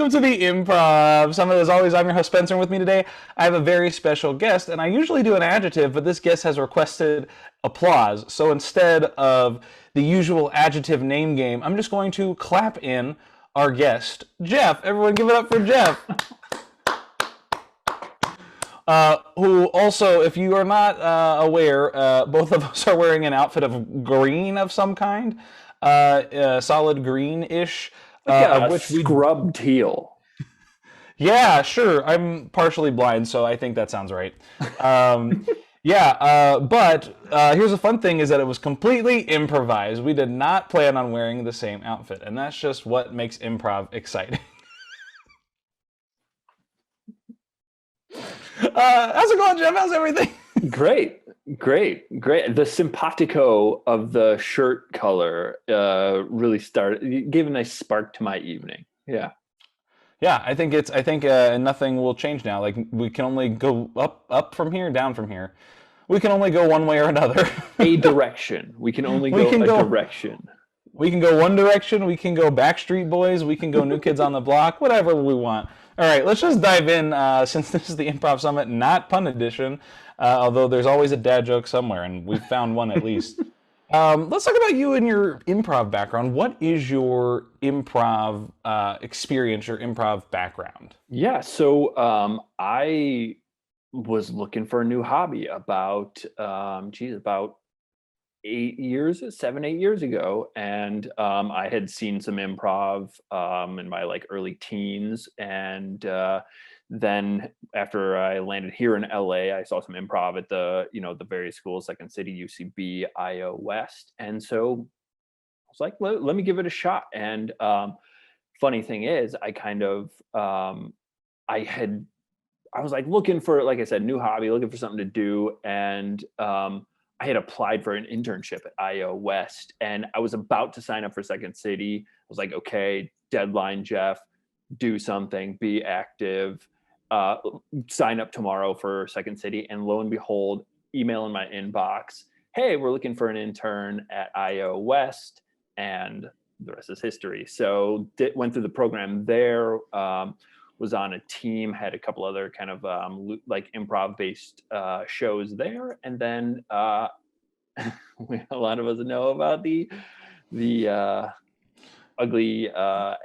welcome to the Improv Summit. As always, I'm your host Spencer, and with me today I have a very special guest, and I usually do an adjective, but this guest has requested applause. So instead of the usual adjective name game, I'm just going to clap in our guest, Jeff. Everyone give it up for Jeff. Who also, if you are not aware, both of us are wearing an outfit of green of some kind, solid green-ish. Of which scrub teal. Yeah, sure. I'm partially blind, so I think that sounds right. But here's the fun thing is that it was completely improvised. We did not plan on wearing the same outfit, and that's just what makes improv exciting. How's it going, Jeff? How's everything? Great. The simpatico of the shirt color really gave a nice spark to my evening. Yeah. Yeah, I think nothing will change now. Like we can only go up from here, down from here. We can only go one way or another. A direction. We can only go a direction. We can go one direction. We can go Backstreet Boys. We can go New Kids on the Block. Whatever we want. All right, let's just dive in. Since this is the Improv Summit, not pun edition, although there's always a dad joke somewhere, and we've found one at least. Let's talk about you and your improv background. What is your improv experience, your improv background? Yeah, so I was looking for a new hobby about 7, 8 years ago, and I had seen some improv in my early teens, and then after I landed here in LA, I saw some improv at the various schools, Second City, UCB, IO West, and so I was like, let me give it a shot. And funny thing is, I was looking for, like I said, new hobby, looking for something to do, and I had applied for an internship at IO West, and I was about to sign up for Second City. I was like, okay, deadline, Jeff, do something, be active, sign up tomorrow for Second City. And lo and behold, email in my inbox, hey, we're looking for an intern at IO West, and the rest is history. So went through the program there, was on a team, had a couple other kind of improv based shows there, and then a lot of us know about the ugly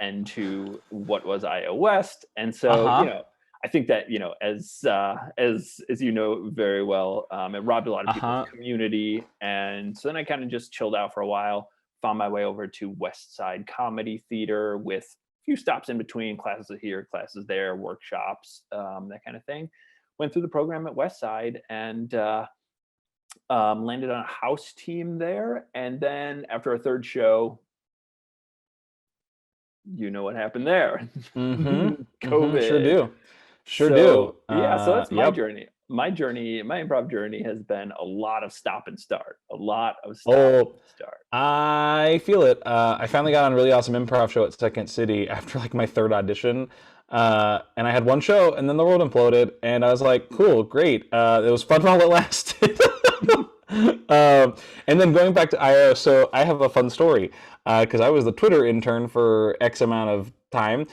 end to what was IO West, and so I think that as you know very well, it robbed a lot of people's community, and so then I kind of just chilled out for a while, found my way over to West Side Comedy Theater with few stops in between, classes here, classes there, workshops, that kind of thing. Went through the program at Westside and landed on a house team there. And then after a third show, you know what happened there. Mm-hmm. COVID. Sure do. Yeah, so that's my journey. My improv journey has been a lot of stop and start. I feel it. I finally got on a really awesome improv show at Second City after my third audition. And I had one show, and then the world imploded, and I was like, cool, great. It was fun while it lasted. And then going back to IO, so I have a fun story, because I was the Twitter intern for X amount of time.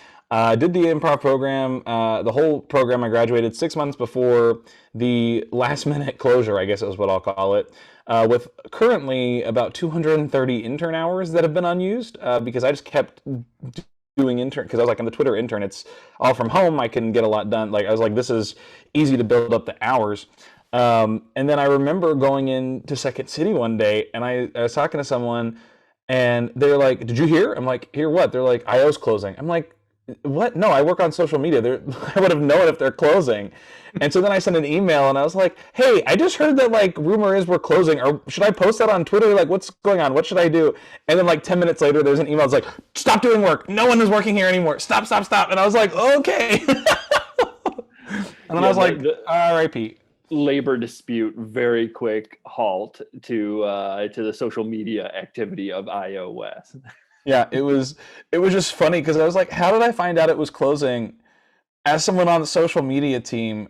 Did the improv program, the whole program. I graduated 6 months before the last minute closure, I guess is what I'll call it, with currently about 230 intern hours that have been unused, because I just kept doing intern, because I was I'm the Twitter intern, it's all from home, I can get a lot done. I was like, this is easy to build up the hours. And then I remember going into Second City one day, and I was talking to someone, and they're like, did you hear? I'm like, hear what? They're like, IO's closing. I'm like, what? No, I work on social media. I would have known if they're closing. And so then I sent an email, and I was like, hey, I just heard that rumor is we're closing, or should I post that on Twitter? What's going on? What should I do? And then 10 minutes later, there's an email that's like, stop doing work. No one is working here anymore. Stop. And I was like, okay. And then I was like, RIP. Labor dispute, very quick halt to the social media activity of IO West. Yeah, it was just funny because I was like, how did I find out it was closing as someone on the social media team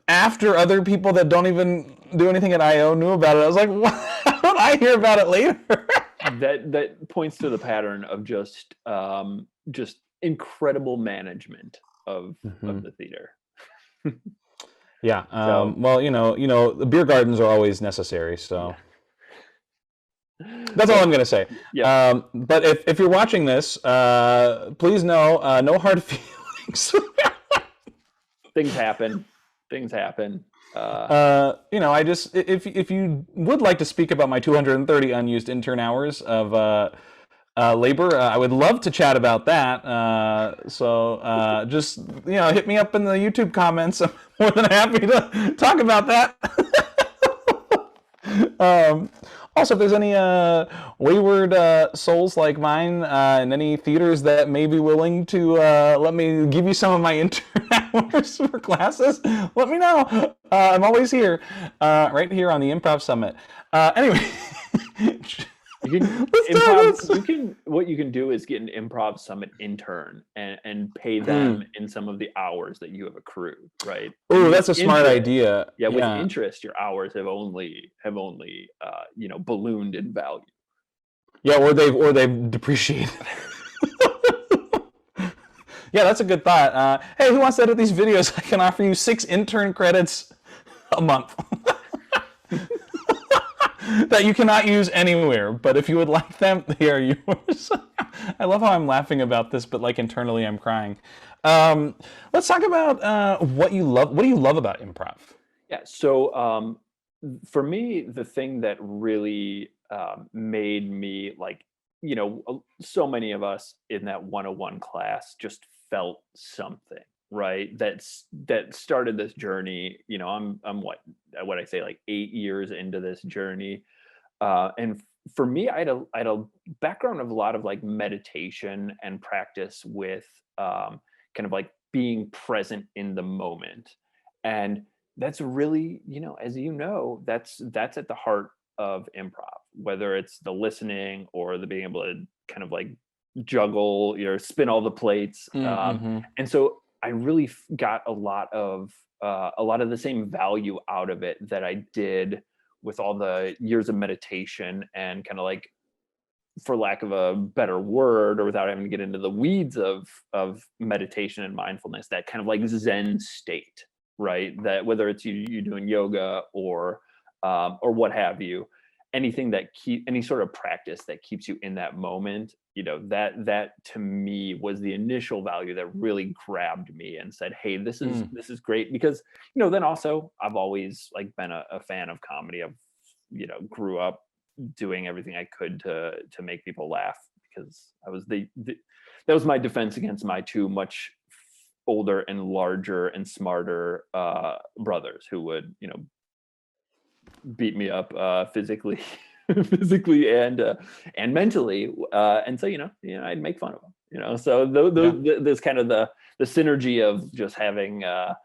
after other people that don't even do anything at IO knew about it? I was like, how did I hear about it later? That points to the pattern of just incredible management of Hmm. the theater. Yeah. So Well, the beer gardens are always necessary. So yeah. that's all But I'm gonna say. yep, But if you're watching this, please know, no hard feelings. things happen. Things happen. I just if you would like to speak about my 230 unused intern hours of labor, I would love to chat about that. So just hit me up in the YouTube comments. I'm more than happy to talk about that. Um, Also, if there's any wayward souls like mine in any theaters that may be willing to let me give you some of my intern hours for classes, let me know. I'm always here, right here on the Improv Summit. Anyway, You can let's do improv. this. You can what you can do is get an Improv Summit intern and pay them Mm. in some of the hours that you have accrued, right? And Oh, with that's a smart interest, idea. yeah, with Yeah. interest, your hours have only ballooned in value. Yeah, or they've depreciated. Yeah, that's a good thought. Hey, who wants to edit these videos? I can offer you 6 intern credits a month that you cannot use anywhere. But if you would like them, they are yours. I love how I'm laughing about this, but like internally, I'm crying. Let's talk about what you love. What do you love about improv? Yeah. So for me, the thing that really made me like, so many of us in that 101 class just felt something, right? That started this journey. I'm what I say, like 8 years into this journey. And for me, I had a background of a lot of like meditation and practice with kind of like being present in the moment. And that's really, as that's at the heart of improv, whether it's the listening or the being able to kind of like juggle, spin all the plates. Mm-hmm. And so I really got a lot of the same value out of it that I did with all the years of meditation and kind of like, for lack of a better word, or without having to get into the weeds of meditation and mindfulness, that kind of like Zen state, right? That whether it's you doing yoga or what have you, any sort of practice that keeps you in that moment, that to me was the initial value that really grabbed me and said, hey, Mm. this is great. Because then also I've always like been a fan of comedy. I've grew up doing everything I could to make people laugh, because I was that was my defense against my two much older and larger and smarter brothers, who would beat me up physically physically and mentally, and so I'd make fun of them, so Yeah. there's kind of the synergy of just having a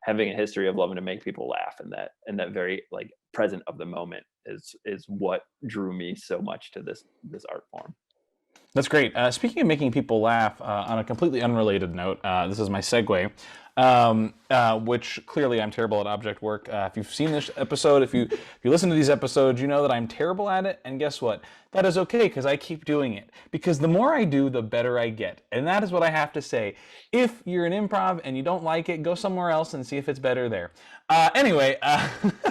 history of loving to make people laugh, and that very like present of the moment is what drew me so much to this art form. That's great. Speaking of making people laugh, on a completely unrelated note, this is my segue, which clearly I'm terrible at object work. If you've seen this episode, if you listen to these episodes, you know that I'm terrible at it. And guess what? That is okay, because I keep doing it. Because the more I do, the better I get. And that is what I have to say. If you're an improv and you don't like it, go somewhere else and see if it's better there. Anyway,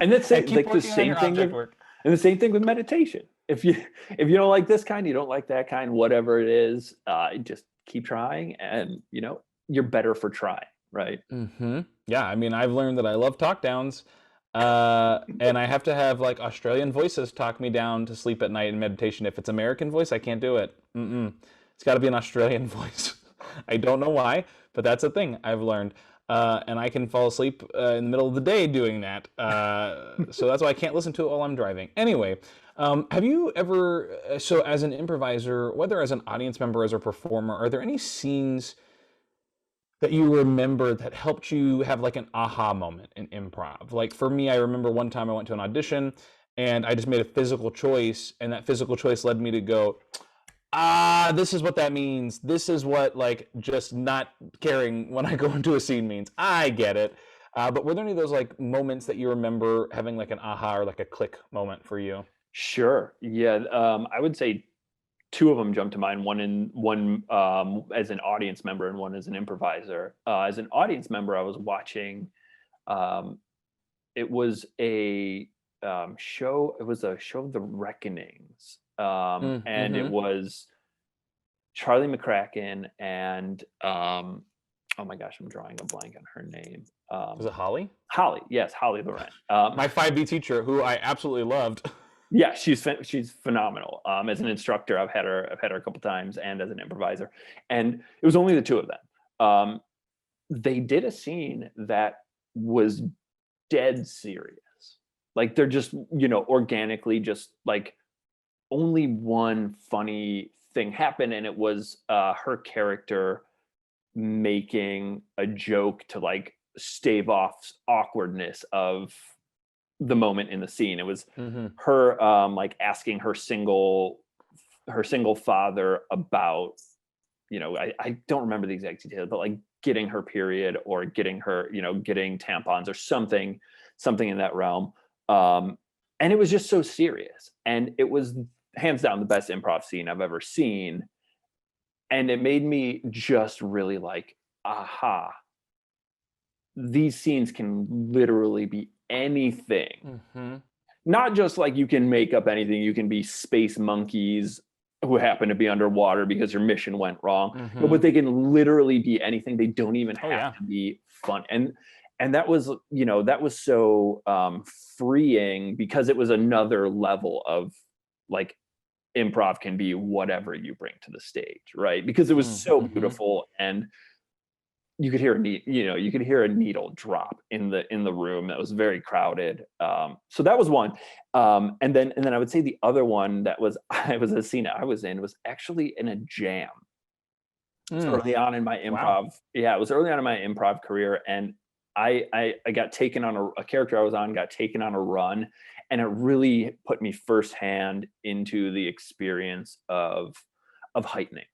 And that's keep like the working on same your thing object with work. and the same thing with meditation. If you don't like this kind, you don't like that kind, whatever it is, just keep trying, and you're better for trying, right? Yeah, I mean, I've learned that I love talk downs, and I have to have like Australian voices talk me down to sleep at night in meditation. If it's American voice, I can't do it. It's got to be an Australian voice. I don't know why, but that's a thing I've learned. And I can fall asleep in the middle of the day doing that. So that's why I can't listen to it while I'm driving. Anyway, have you ever, so as an improviser, whether as an audience member, as a performer, are there any scenes that you remember that helped you have like an aha moment in improv? Like for me, I remember one time I went to an audition and I just made a physical choice, and that physical choice led me to go, this is what that means. This is what like just not caring when I go into a scene means. I get it. But were there any of those like moments that you remember having like an aha or like a click moment for you? Sure. Yeah. I would say two of them jump to mind. One as an audience member and one as an improviser. As an audience member, I was watching. It was a show. It was a show of The Reckonings, and it Mm-hmm. was Charlie McCracken and oh my gosh, I'm drawing a blank on her name. Was it Holly? Holly, yes, Holly Loren. My 5B teacher, who I absolutely loved. Yeah, she's phenomenal. As an instructor, I've had her a couple times, and as an improviser, and it was only the two of them. They did a scene that was dead serious. Like they're just, organically just like only one funny thing happened, and it was her character making a joke to like stave off awkwardness of the moment in the scene. It was her like asking her single father about, I don't remember the exact details, but like getting her period or getting her, getting tampons or something in that realm. And it was just so serious, and it was hands down the best improv scene I've ever seen. And it made me just really like, aha, these scenes can literally be anything. Not just like you can make up anything. You can be space monkeys who happen to be underwater because your mission went wrong, but they can literally be anything. They don't even have to be fun. And that was, that was so freeing, because it was another level of like, improv can be whatever you bring to the stage, right? Because it was so beautiful, and you could hear a needle drop in the room that was very crowded. So that was one. And then I would say the other one that was a scene I was in was actually in a jam. It's early on in my improv. Wow. Yeah, it was early on in my improv career, and I got taken on a character I was on got taken on a run, and it really put me firsthand into the experience of heightening.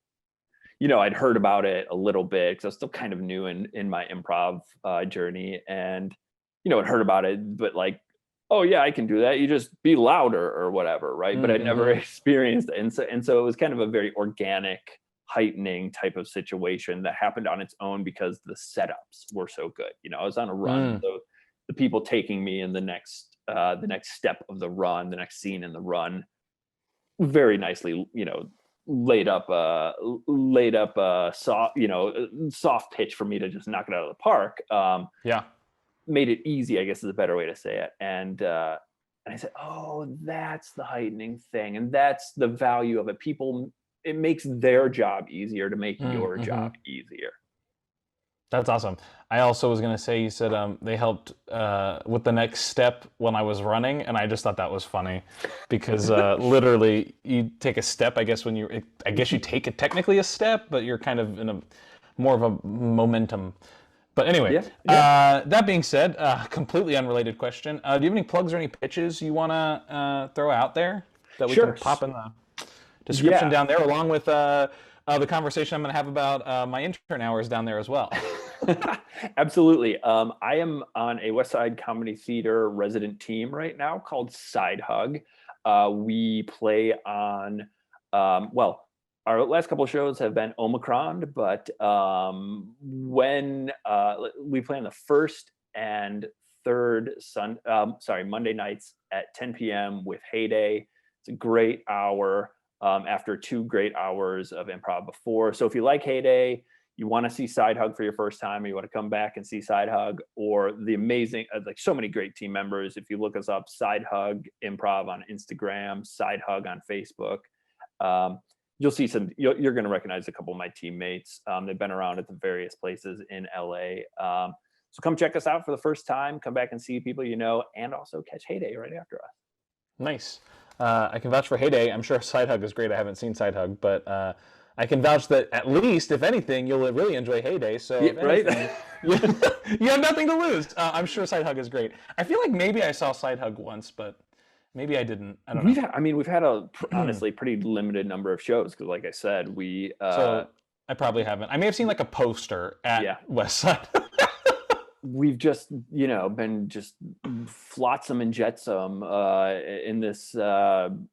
I'd heard about it a little bit because I was still kind of new in my improv journey, and I'd heard about it, but like, oh yeah, I can do that. You just be louder or whatever, right? But I'd never experienced it, and so it was kind of a very organic, heightening type of situation that happened on its own because the setups were so good. I was on a run, so the people taking me in the next step of the run, the next scene in the run, very nicely, laid up soft pitch for me to just knock it out of the park. Made it easy, I guess is a better way to say it. And I said, oh, that's the heightening thing, and that's the value of it. It makes their job easier to make your job easier. That's awesome. I also was going to say, you said they helped with the next step when I was running, and I just thought that was funny because literally you take a step, I guess you take technically a step, but you're kind of in a more of a momentum. But anyway, that being said, completely unrelated question. Do you have any plugs or any pitches you want to throw out there that we can pop in the description down there, along with the conversation I'm going to have about my intern hours down there as well? Absolutely. I am on a West Side Comedy Theater resident team right now called Sidehug. We play on, our last couple of shows have been Omicron, but when we play on the first and third Monday nights at 10 p.m. with Heyday. It's a great hour after 2 great hours of improv before. So if you like Heyday, you want to see Sidehug for your first time, or you want to come back and see Sidehug, or the amazing, like so many great team members. If you look us up, Sidehug Improv on Instagram, Sidehug on Facebook, you'll see you're going to recognize a couple of my teammates. They've been around at the various places in LA. So come check us out for the first time, come back and see people and also catch Heyday right after us. Nice. I can vouch for Heyday. I'm sure Sidehug is great. I haven't seen Sidehug, but I can vouch that at least, if anything, you'll really enjoy Heyday. So, anything, you have nothing to lose. I'm sure Sidehug is great. I feel like maybe I saw Sidehug once, but maybe I didn't. I don't know. We've had a honestly pretty limited number of shows because, like I said, so I probably haven't. I may have seen like a poster at West Side. we've just, been just flotsam and jetsam in this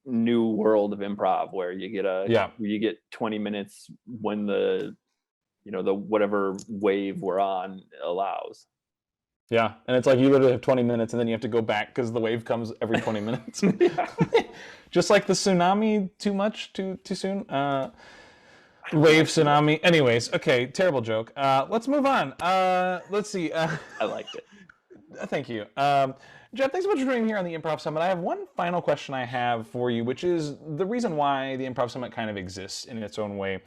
new world of improv where Yeah. you get 20 minutes when the whatever wave we're on allows. Yeah, and it's like you literally have 20 minutes and then you have to go back because the wave comes every 20 minutes. Yeah. Just like the tsunami, too soon. Wave tsunami. Anyways, okay, terrible joke. Let's move on. Let's see. I liked it. Thank you. Jeff, thanks so much for being here on the Improv Summit. I have one final question I have for you, which is the reason why the Improv Summit kind of exists in its own way.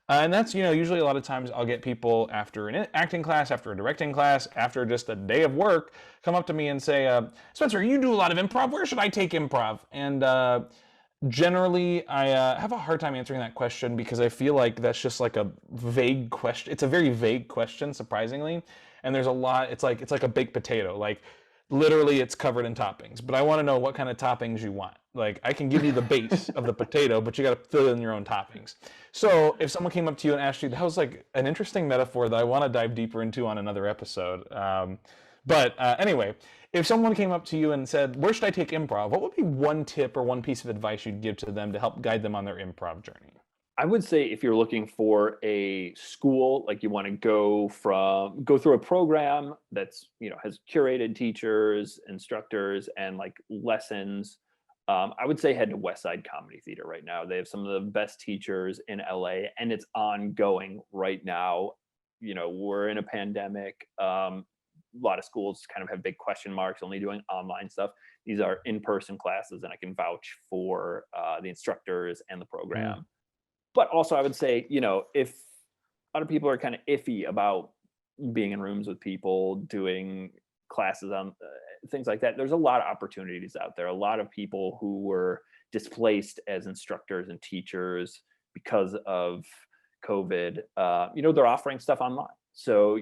And that's, usually a lot of times I'll get people after an acting class, after a directing class, after just a day of work, come up to me and say, Spencer, you do a lot of improv. Where should I take improv? And generally, I have a hard time answering that question because I feel like that's just like a vague question. It's a very vague question, surprisingly. And there's a lot, it's like a baked potato. Like, literally it's covered in toppings, but I want to know what kind of toppings you want. Like, I can give you the base of the potato, but you got to fill in your own toppings. So if someone came up to you and asked you, that was like an interesting metaphor that I want to dive deeper into on another episode. But anyway, if someone came up to you and said, where should I take improv? What would be one tip or one piece of advice you'd give to them to help guide them on their improv journey? I would say if you're looking for a school, like you want to go through a program that's, has curated teachers, instructors, and like lessons, I would say head to West Side Comedy Theater right now. They have some of the best teachers in LA, and it's ongoing right now. We're in a pandemic. A lot of schools kind of have big question marks, only doing online stuff. These are in-person classes, and I can vouch for the instructors and the program. Mm. But also, I would say, if a lot of people are kind of iffy about being in rooms with people, doing classes on things like that, there's a lot of opportunities out there. A lot of people who were displaced as instructors and teachers because of COVID, they're offering stuff online. So,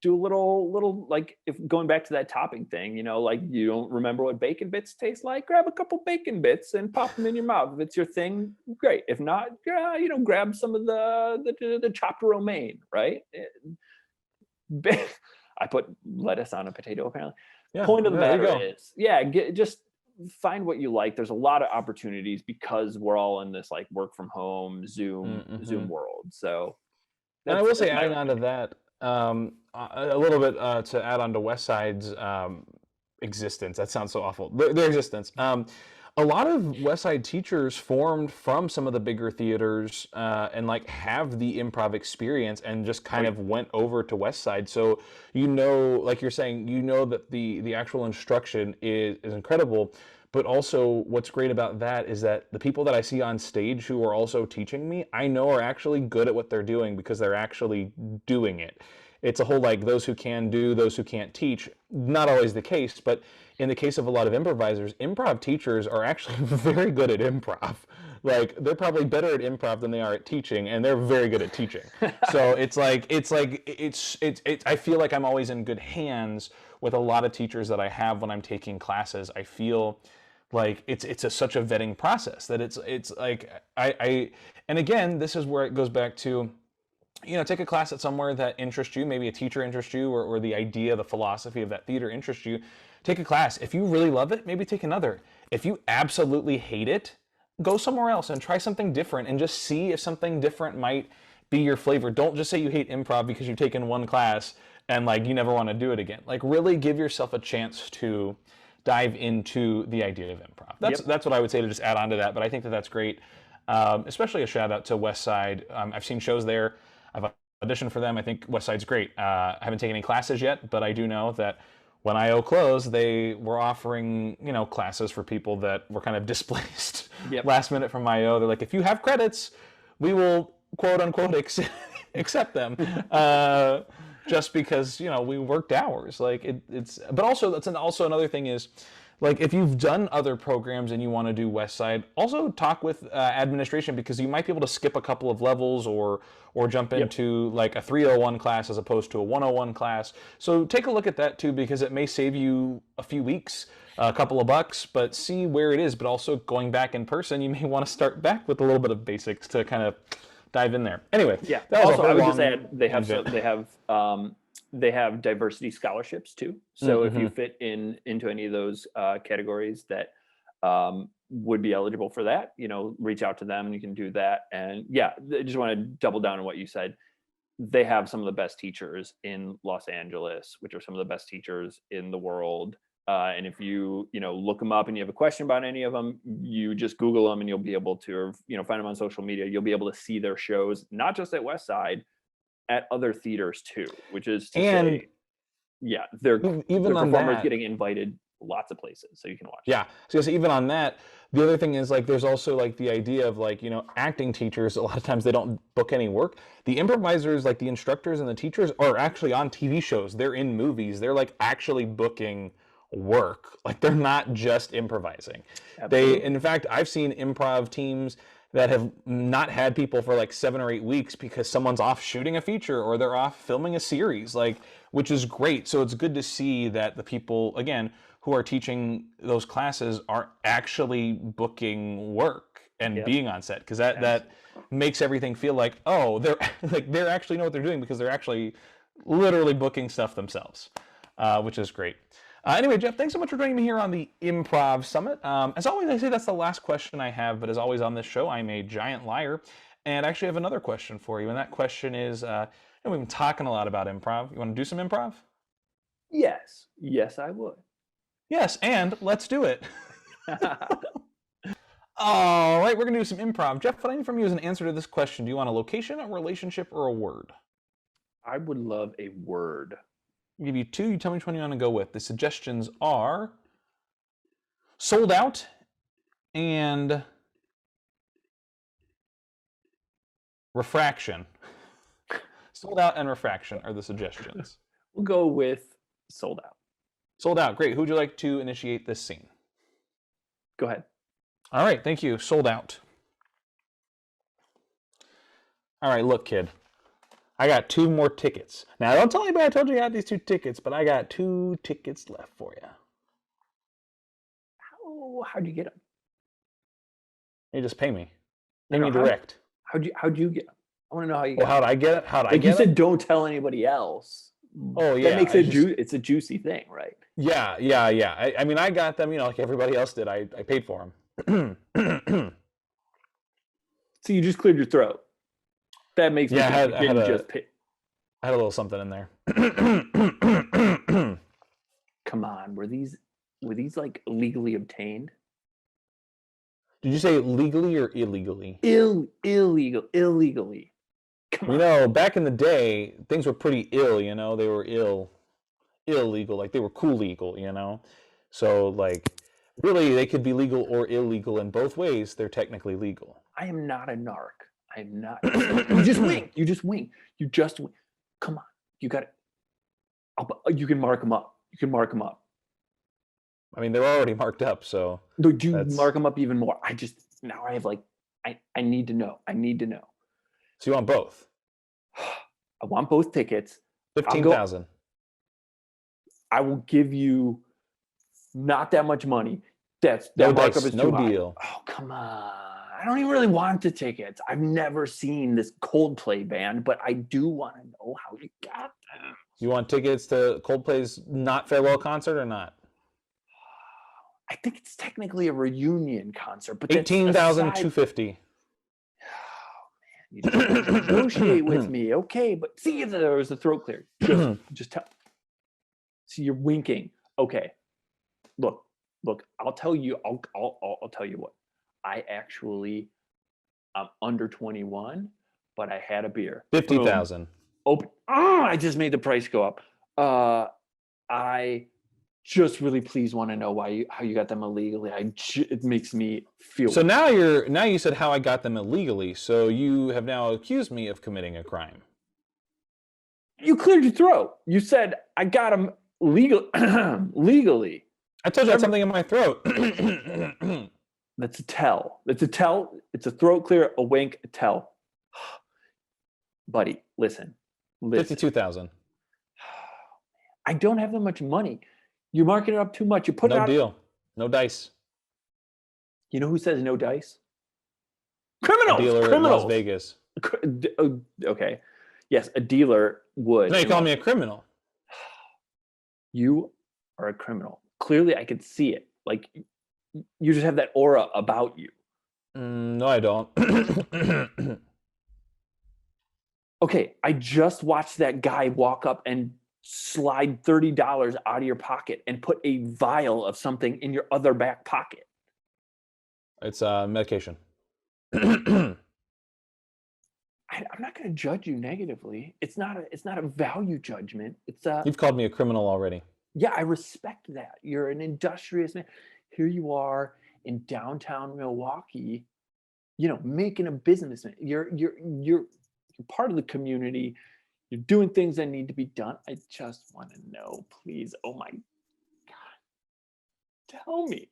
do a little like, if going back to that topping thing, like you don't remember what bacon bits taste like, grab a couple bacon bits and pop them in your mouth. If it's your thing, great. If not, grab some of the chopped romaine, right? I put lettuce on a potato, apparently. Yeah, Point of the there you matter go. is, just find what you like. There's a lot of opportunities because we're all in this like work from home, Zoom world. So And I will say, adding on to that, a little bit to add on to West Side's existence. That sounds so awful. Their existence. A lot of West Side teachers formed from some of the bigger theaters and like have the improv experience and just kind of went over to West Side. So like you're saying, that the actual instruction is incredible. But also what's great about that is that the people that I see on stage who are also teaching me, I know are actually good at what they're doing because they're actually doing it. It's a whole like those who can do, those who can't teach. Not always the case, but in the case of a lot of improvisers, improv teachers are actually very good at improv. Like they're probably better at improv than they are at teaching, and they're very good at teaching. So it's I feel like I'm always in good hands with a lot of teachers that I have when I'm taking classes. I feel like it's such a vetting process that it's like and again, this is where it goes back to, take a class at somewhere that interests you, maybe a teacher interests you, or the idea, the philosophy of that theater interests you. Take a class. If you really love it, maybe take another. If you absolutely hate it, go somewhere else and try something different and just see if something different might be your flavor. Don't just say you hate improv because you've taken one class and like you never want to do it again. Like really give yourself a chance to dive into the idea of improv. That's what I would say to just add on to that, but I think that that's great. Especially a shout out to West Side. I've seen shows there. I've auditioned for them. I think West Side's great. I haven't taken any classes yet, but I do know that when IO closed, they were offering, classes for people that were kind of displaced last minute from IO. They're like, if you have credits, we will quote unquote accept them. Just because, we worked hours. Like but also that's also another thing is, like if you've done other programs and you want to do West Side, also talk with administration because you might be able to skip a couple of levels or jump into like a 301 class as opposed to a 101 class. So take a look at that too because it may save you a few weeks, a couple of bucks, but see where it is. But also going back in person, you may want to start back with a little bit of basics to kind of dive in there. Anyway, yeah. That was also, I would just add they have They have diversity scholarships too. So if you fit into any of those categories that would be eligible for that, reach out to them and you can do that. And yeah, I just want to double down on what you said. They have some of the best teachers in Los Angeles, which are some of the best teachers in the world. And if you look them up and you have a question about any of them, you just Google them and you'll be able to, or find them on social media. You'll be able to see their shows, not just at West Side, at other theaters too, which is to say, yeah, their performers getting invited lots of places, so you can watch. Yeah, so even on that, the other thing is like there's also like the idea of like acting teachers. A lot of times they don't book any work. The improvisers, like the instructors and the teachers, are actually on TV shows. They're in movies. They're like actually booking work. Like they're not just improvising. Absolutely. In fact, I've seen improv teams that have not had people for like 7 or 8 weeks because someone's off shooting a feature or they're off filming a series, which is great. So it's good to see that the people, again, who are teaching those classes are actually booking work and being on set, because that makes everything feel like, oh, they're actually know what they're doing because they're actually literally booking stuff themselves, which is great. Anyway, Jeff, thanks so much for joining me here on the Improv Summit. As always, I say that's the last question I have, but as always on this show, I'm a giant liar. And I actually have another question for you, and that question is, we've been talking a lot about improv. You want to do some improv? Yes. Yes, I would. Yes, and let's do it. All right, we're going to do some improv. Jeff, what I need from you is an answer to this question. Do you want a location, a relationship, or a word? I would love a word. I'll give you 2. You tell me which one you want to go with. The suggestions are sold out and refraction. Sold out and refraction are the suggestions. We'll go with sold out. Sold out. Great. Who would you like to initiate this scene? Go ahead. All right. Thank you. Sold out. All right. Look, kid. I got 2 more tickets. Now, don't tell anybody I told you I got these 2 tickets, but I got 2 tickets left for you. How'd you get them? You just pay me. Pay me direct. How'd you get them? I want to know how you got them. How'd I get it? How'd I get it? You said don't tell anybody else. Oh, yeah. That makes it's a juicy thing, right? Yeah. I mean, I got them, like everybody else did. I paid for them. So you just cleared your throat. That makes me think I had a little something in there. Come on, were these like legally obtained? Did you say legally or illegally? Illegally. Come on. Back in the day, things were pretty ill. They were illegal, like they were cool legal. So like really, they could be legal or illegal in both ways. They're technically legal. I am not a narc. I'm not. You just wink. You just wink. Come on. You got it. You can mark them up. I mean, they're already marked up, so. Do you mark them up even more? I have I need to know. So you want both? I want both tickets. 15,000. I will give you not that much money. That no markup dice, is no too deal. High. Oh, come on. I don't even really want the tickets. I've never seen this Coldplay band, but I do want to know how you got them. You want tickets to Coldplay's Not Farewell concert or not? I think it's technically a reunion concert, but 18,250. Oh man, you just negotiate with me, okay? But see, there was a throat clear. Just tell. See, you're winking. Okay, look. I'll tell you. I'll tell you what. I'm under 21, but I had a beer. 50,000. I just made the price go up. I just really please want to know how you got them illegally. It makes me feel. So now you said how I got them illegally. So you have now accused me of committing a crime. You cleared your throat. You said I got them legally. I told you I had something in my throat. That's a tell. It's a throat clear, a wink, a tell. Buddy, listen. 52,000. I don't have that much money. You're marking it up too much. You put no deal. No dice. You know who says no dice? Criminals. A dealer Criminals. in Las Vegas. Okay. Yes, a dealer would. No, you call me a criminal. You are a criminal. Clearly, I could see it. Like, you just have that aura about you. No, I don't. Okay, I just watched that guy walk up and slide $30 out of your pocket and put a vial of something in your other back pocket. It's medication. I'm not going to judge you negatively. It's not a value judgment. You've called me a criminal already. Yeah, I respect that. You're an industrious man. Here you are in downtown Milwaukee, making a business. You're part of the community. You're doing things that need to be done. I just want to know, please. Oh my God. Tell me.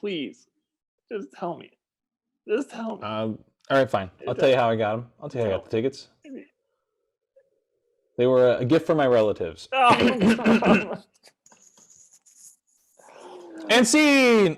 Please. Just tell me. All right, fine. I'll tell you how I got them. I'll tell you how I got the tickets. They were a gift from my relatives. Oh. And scene!